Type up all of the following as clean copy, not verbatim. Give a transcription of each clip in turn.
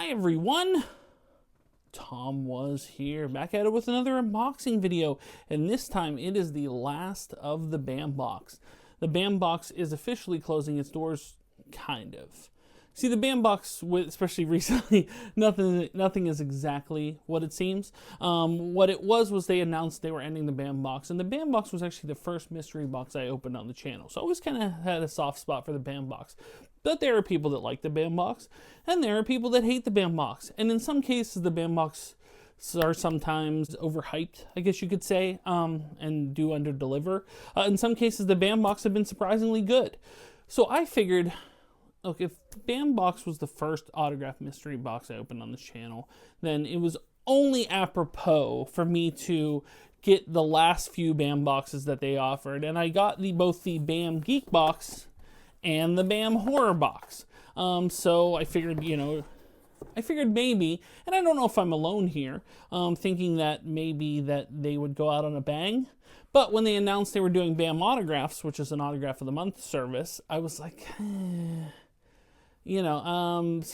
Hi everyone, Tom was here, back at it with another unboxing video, and this time it is the last of the bambox. The bambox is officially closing its doors, kind of. See, the bambox, especially recently, nothing is exactly what it seems. What it was they announced they were ending the bambox, and the bambox was actually the first mystery box I opened on the channel. So I always kind of had a soft spot for the bambox. But there are people that like the bambox, and there are people that hate the bambox. And in some cases, the bambox are sometimes overhyped, I guess you could say, and do under-deliver. In some cases, the bambox have been surprisingly good. So I figured, look, if bambox was the first autograph mystery box I opened on this channel, then it was only apropos for me to get the last few bamboxes that they offered. And I got both the Bam Geek box and the Bam Horror box. So I figured, maybe, and I don't know if I'm alone here, thinking that maybe that they would go out on a bang. But when they announced they were doing Bam Autographs, which is an Autograph of the Month service, I was like, so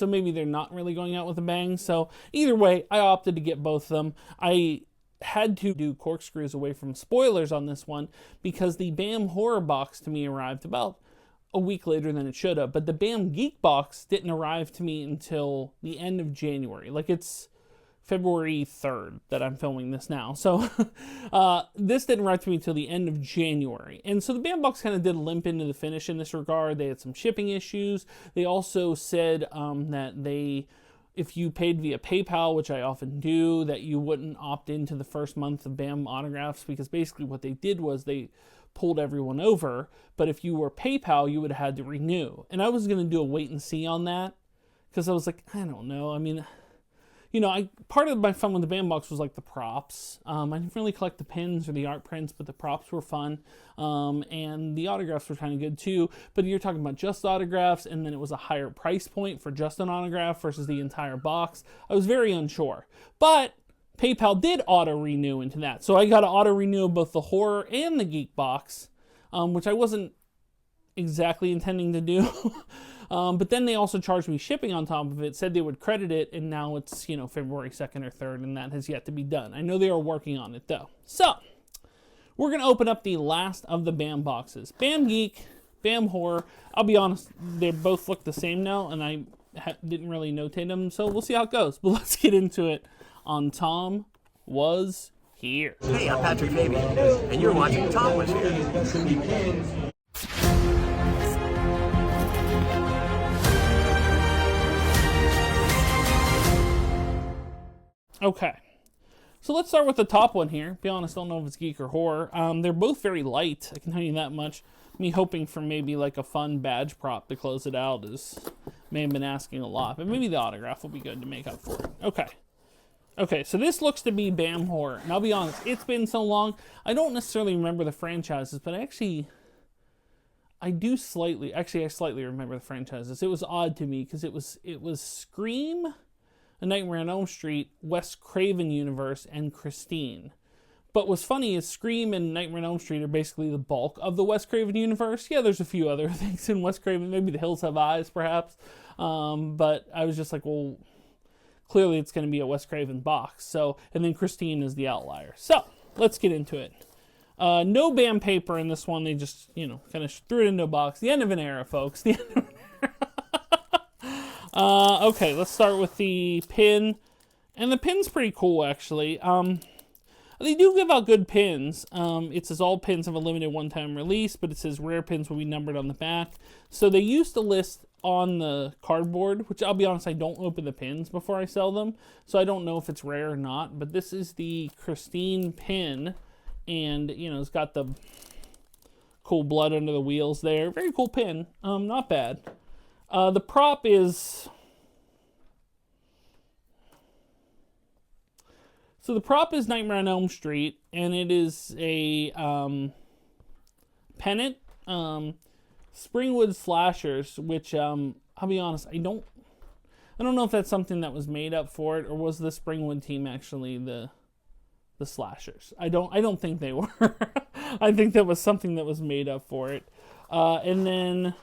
maybe they're not really going out with a bang. So either way, I opted to get both of them. I had to do corkscrews away from spoilers on this one because the Bam Horror box to me arrived about a week later than it should have, but the Bam Geek box didn't arrive to me until the end of January. Like, it's February 3rd that I'm filming this now. So this didn't arrive to me until the end of January. And so the Bam box kind of did limp into the finish in this regard. They had some shipping issues. They also said that if you paid via PayPal, which I often do, that you wouldn't opt into the first month of Bam autographs, because basically what they did was they pulled everyone over, but if you were PayPal, you would have had to renew. And I was going to do a wait and see on that, because I was like, I don't know. I mean, part of my fun with the bambox was like the props. I didn't really collect the pins or the art prints, but the props were fun. And the autographs were kind of good too. But you're talking about just autographs, and then it was a higher price point for just an autograph versus the entire box. I was very unsure. But PayPal did auto-renew into that. So I got to auto-renew both the horror and the geek box, which I wasn't exactly intending to do. But then they also charged me shipping on top of it, said they would credit it, and now it's, February 2nd or 3rd, and that has yet to be done. I know they are working on it, though. So, we're going to open up the last of the Bam boxes. Bam Geek, Bam Horror. I'll be honest, they both look the same now, and I didn't really notate them, so we'll see how it goes. But let's get into it on Tom Was Here. Hey, I'm Patrick Fabian, and you're watching Tomwashere. Okay, so let's start with the top one here. Be honest, I don't know if it's geek or horror. They're both very light, I can tell you that much. Me hoping for maybe like a fun badge prop to close it out may have been asking a lot, but maybe the autograph will be good to make up for it. Okay, so this looks to be Bam Horror. And I'll be honest, it's been so long, I don't necessarily remember the franchises, but I slightly remember the franchises. It was odd to me because it was Scream, A Nightmare on Elm Street, Wes Craven universe, and Christine. But what's funny is Scream and Nightmare on Elm Street are basically the bulk of the Wes Craven universe. Yeah, there's a few other things in Wes Craven, maybe The Hills Have Eyes, perhaps. But I was just like, well, clearly it's going to be a Wes Craven box. So, and then Christine is the outlier. So, let's get into it. No Bam paper in this one. They just, kind of threw it into a box. The end of an era, folks. The end of an era. Okay, let's start with the pin. And the pin's pretty cool, actually. They do give out good pins. It says all pins have a limited one-time release, but it says rare pins will be numbered on the back. So they used to list on the cardboard, which I'll be honest, I don't open the pins before I sell them, so I don't know if it's rare or not, but this is the Christine pin, and, it's got the cool blood under the wheels there. Very cool pin. Not bad. The prop is... So the prop is Nightmare on Elm Street, and it is a pennant, Springwood Slashers, which I'll be honest, I don't know if that's something that was made up for it, or was the Springwood team actually the Slashers. I don't think they were. I think that was something that was made up for it. And then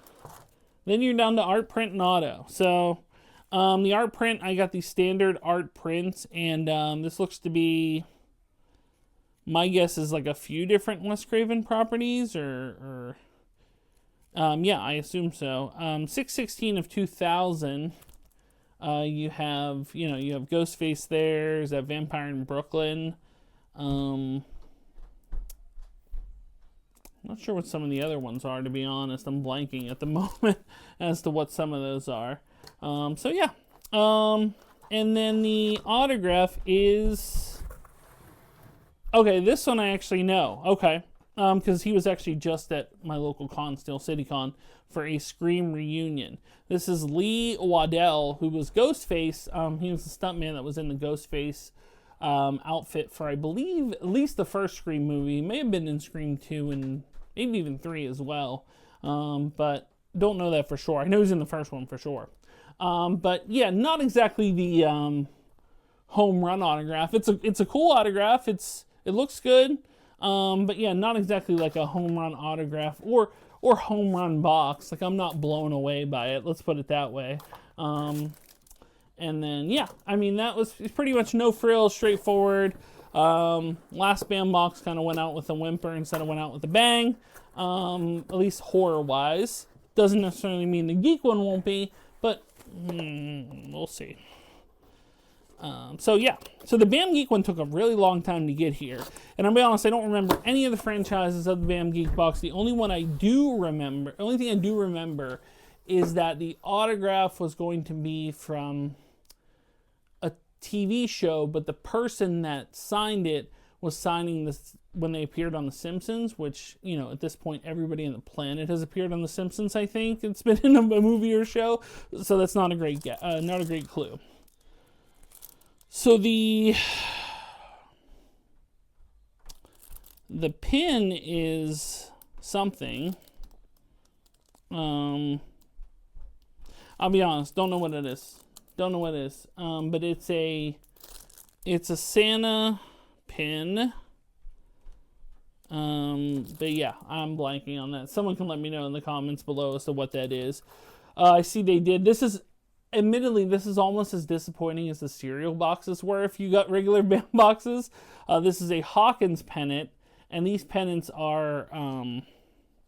you're down to art, print, and auto. So The art print, I got the standard art print, and this looks to be, my guess is like a few different Wes Craven properties, or yeah, I assume so. 6/16 of 2000. You have Ghostface there. There's that Vampire in Brooklyn. Not sure what some of the other ones are, to be honest. I'm blanking at the moment as to what some of those are. So yeah. And then the autograph is... Okay, this one I actually know. Okay. Because he was actually just at my local con, Steel City Con, for a Scream reunion. This is Lee Waddell, who was Ghostface. He was the stuntman that was in the Ghostface outfit for, I believe, at least the first Scream movie. He may have been in Scream 2 and maybe even 3 as well. But don't know that for sure. I know he's in the first one for sure. But yeah, not exactly the home run autograph. It's a cool autograph. It looks good. But yeah, not exactly like a home run autograph or home run box. Like, I'm not blown away by it. Let's put it that way. And then, yeah, I mean, that was pretty much no frills, straightforward. Last bambox kind of went out with a whimper instead of went out with a bang. At least horror-wise. Doesn't necessarily mean the Geek one won't be, but we'll see. So yeah, so the Bam Geek one took a really long time to get here. And I'll be honest, I don't remember any of the franchises of the Bam Geek box. The only thing I do remember is that the autograph was going to be from a TV show, but the person that signed it was signing this when they appeared on The Simpsons, which, you know, at this point, everybody on the planet has appeared on The Simpsons, I think. It's been in a movie or show, so that's not a great clue. So the pin is something. I'll be honest, don't know what it is. But it's a Santa pin. But yeah, I'm blanking on that. Someone can let me know in the comments below as to what that is. I see they did. Admittedly, this is almost as disappointing as the cereal boxes were if you got regular bam boxes. This is a Hawkins pennant, and these pennants are,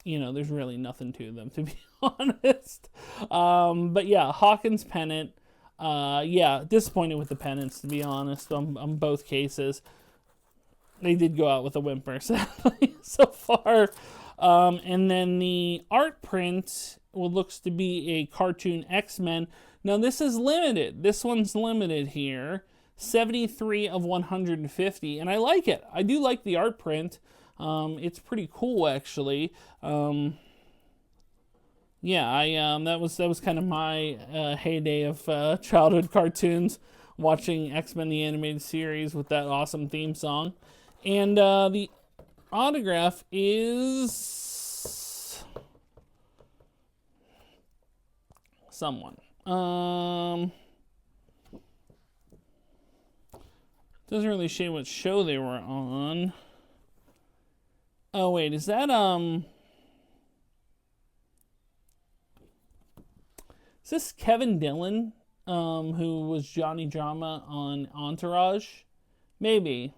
there's really nothing to them, to be honest. But yeah, Hawkins pennant. Yeah, disappointed with the pennants, to be honest, on both cases. They did go out with a whimper, sadly, so far. And then the art print looks to be a cartoon X-Men. Now, this is limited. This one's limited here. 73 of 150. And I like it. I do like the art print. It's pretty cool, actually. Yeah, that was kind of my heyday of childhood cartoons, watching X-Men the Animated Series with that awesome theme song. And the autograph is someone. Doesn't really show what show they were on. Oh wait, is that is this Kevin Dillon, who was Johnny Drama on Entourage? Maybe.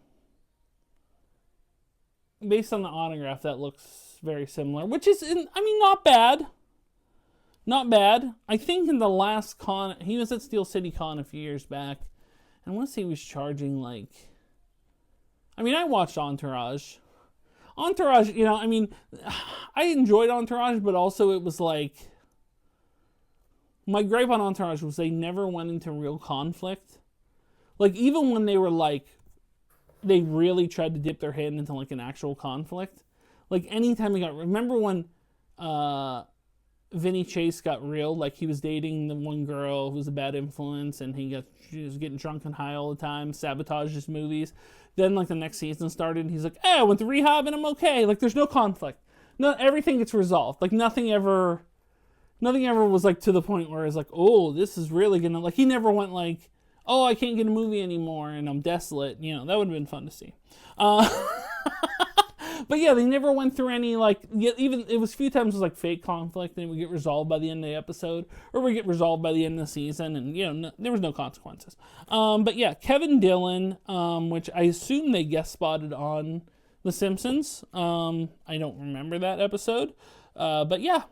Based on the autograph, that looks very similar, which is, not bad. Not bad. I think in the last con, he was at Steel City Con a few years back, and I want to say he was charging I watched Entourage. Entourage, I enjoyed Entourage, but also it was my gripe on Entourage was they never went into real conflict. Even when they were they really tried to dip their hand into an actual conflict. Anytime remember when Vinny Chase got real, he was dating the one girl who was a bad influence, and he was getting drunk and high all the time, sabotaged his movies. Then the next season started, and he's like, "Hey, I went to rehab and I'm okay." There's no conflict. No, everything gets resolved. Nothing ever was to the point where it's "Oh, this is really gonna," he never went "Oh, I can't get a movie anymore and I'm desolate." That would have been fun to see. But yeah, they never went through any, like, even, it was a few times it was like fake conflict, and it would get resolved by the end of the episode, or would get resolved by the end of the season, and, there was no consequences. But yeah, Kevin Dillon, which I assume they guest spotted on The Simpsons. I don't remember that episode. But yeah,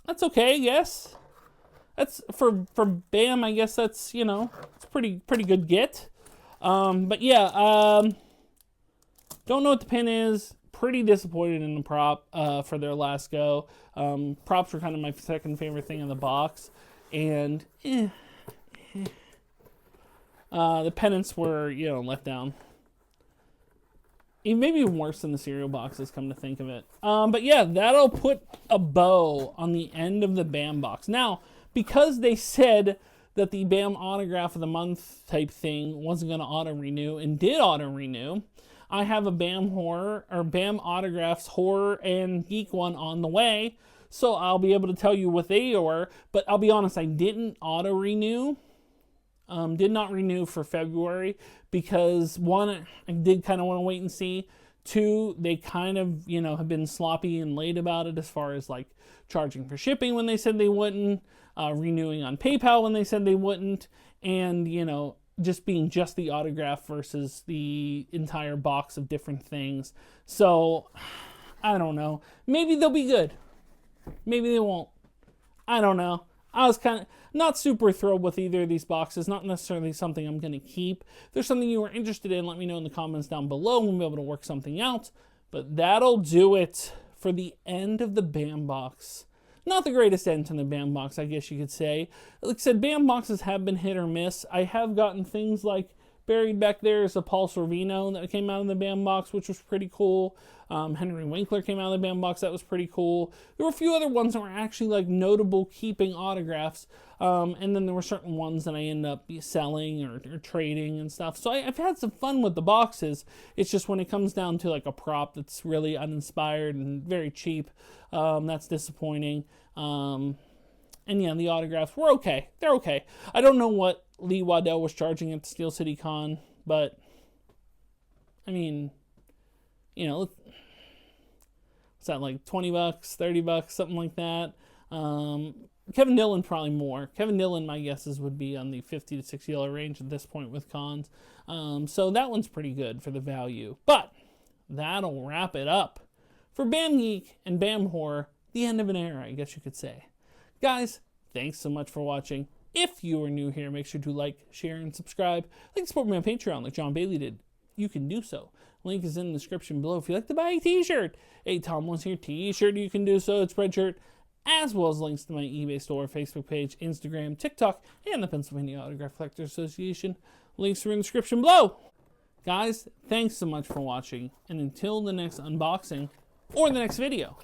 that's okay, I guess. That's, for Bam, I guess that's, it's pretty good get. But yeah, don't know what the pin is. Pretty disappointed in the prop for their last go. Props were kind of my second favorite thing in the box. And the pennants were, let down. Maybe even worse than the cereal boxes, come to think of it. But yeah, that'll put a bow on the end of the Bam box. Now, because they said that the Bam autograph of the month type thing wasn't going to auto-renew and did auto-renew, I have a Bam Autographs Horror and Geek one on the way, so I'll be able to tell you what they were. But I'll be honest, I didn't auto-renew. Did not renew for February because, one, I did kind of want to wait and see. Two, they kind of, have been sloppy and late about it as far as, like, charging for shipping when they said they wouldn't, renewing on PayPal when they said they wouldn't, and, just being just the autograph versus the entire box of different things. So, I don't know. Maybe they'll be good. Maybe they won't. I don't know. I was kind of not super thrilled with either of these boxes. Not necessarily something I'm going to keep. If there's something you were interested in, let me know in the comments down below. We'll be able to work something out. But that'll do it for the end of the Bam box. Not the greatest end to the Bam box, I guess you could say. Like I said, Bam boxes have been hit or miss. I have gotten things like, buried back there is a Paul Sorvino that came out of the Bam box, which was pretty cool. Henry Winkler came out of the Bam box. That was pretty cool. There were a few other ones that were actually like notable keeping autographs. And then there were certain ones that I ended up selling or trading and stuff. So I've had some fun with the boxes. It's just when it comes down to like a prop that's really uninspired and very cheap, that's disappointing. And yeah, the autographs were okay. They're okay. I don't know what Lee Waddell was charging at the Steel City Con, but I mean, what's that, like $20, $30, something like that. Kevin Dillon probably more. Kevin Dillon, my guesses would be on the $50 to $60 range at this point with cons. So that one's pretty good for the value. But that'll wrap it up for Bam Geek and Bam Horror, the end of an era, I guess you could say. Guys, thanks so much for watching. If you are new here, make sure to like, share, and subscribe. Like to support me on Patreon like John Bailey did. You can do so. Link is in the description below. If you'd like to buy a t-shirt, a Tomwashere t-shirt, you can do so. It's Spreadshirt, as well as links to my eBay store, Facebook page, Instagram, TikTok, and the Pennsylvania Autograph Collectors Association. Links are in the description below. Guys, thanks so much for watching, and until the next unboxing or the next video,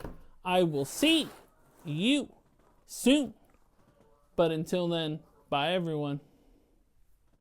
I will see you soon. But until then, bye everyone.